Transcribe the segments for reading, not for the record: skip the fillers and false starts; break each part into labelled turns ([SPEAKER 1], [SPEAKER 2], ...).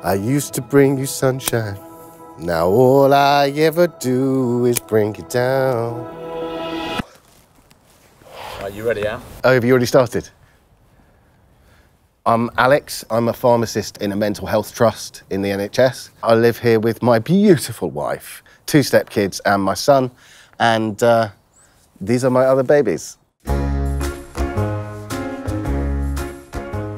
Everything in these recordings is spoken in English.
[SPEAKER 1] I used to bring you sunshine. Now all I ever do is bring you down.
[SPEAKER 2] Are you ready, Al?
[SPEAKER 1] Oh, have you already started? I'm Alex. I'm a pharmacist in a mental health trust in the NHS. I live here with my beautiful wife, 2 stepkids and my son, and these are my other babies.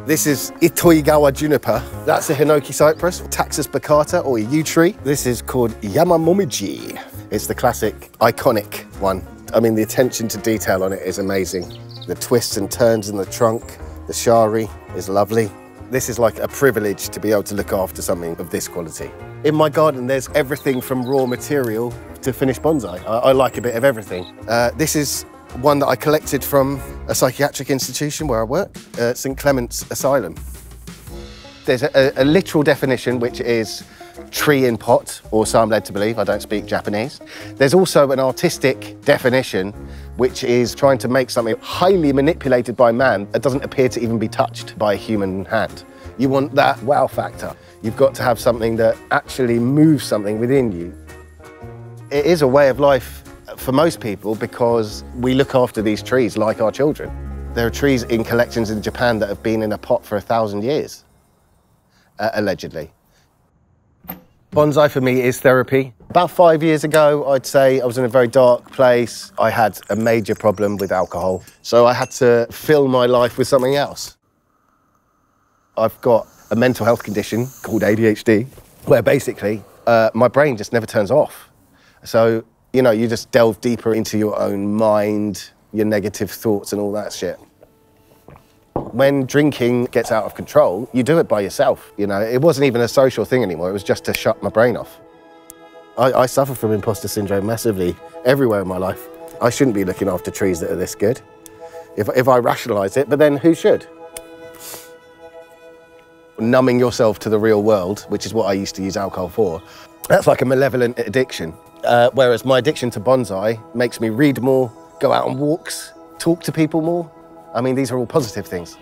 [SPEAKER 1] This is Itoigawa juniper. That's a Hinoki cypress, Taxus baccata, or a yew tree. This is called Yamamomiji. It's the classic, iconic one. I mean, the attention to detail on it is amazing. The twists and turns in the trunk, the shari is lovely. This is like a privilege to be able to look after something of this quality. In my garden, there's everything from raw material to finished bonsai. I like a bit of everything. This is one that I collected from a psychiatric institution where I work, St. Clement's Asylum. There's a literal definition, which is tree in pot, or so I'm led to believe. I don't speak Japanese. There's also an artistic definition, which is trying to make something highly manipulated by man that doesn't appear to even be touched by a human hand. You want that wow factor. You've got to have something that actually moves something within you. It is a way of life for most people because we look after these trees like our children. There are trees in collections in Japan that have been in a pot for 1,000 years, allegedly. Bonsai for me is therapy. About 5 years ago, I'd say I was in a very dark place. I had a major problem with alcohol, so I had to fill my life with something else. I've got a mental health condition called ADHD, where basically my brain just never turns off. So, you know, you just delve deeper into your own mind, your negative thoughts and all that shit. When drinking gets out of control, you do it by yourself. You know, it wasn't even a social thing anymore. It was just to shut my brain off. I suffer from imposter syndrome massively everywhere in my life. I shouldn't be looking after trees that are this good, if I rationalise it, but then who should? Numbing yourself to the real world, which is what I used to use alcohol for, that's like a malevolent addiction. Whereas my addiction to bonsai makes me read more, go out on walks, talk to people more. I mean, these are all positive things.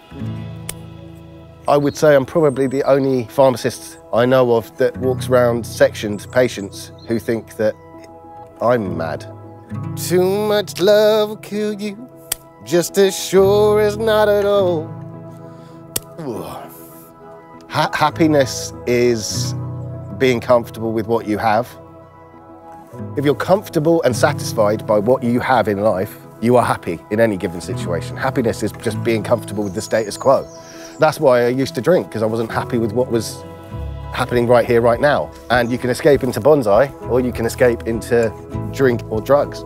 [SPEAKER 1] I would say I'm probably the only pharmacist I know of that walks around sectioned patients who think that I'm mad. Too much love will kill you, just as sure as not at all. Happiness is being comfortable with what you have. If you're comfortable and satisfied by what you have in life, you are happy in any given situation. Happiness is just being comfortable with the status quo. That's why I used to drink, because I wasn't happy with what was happening right here, right now. And you can escape into bonsai, or you can escape into drink or drugs.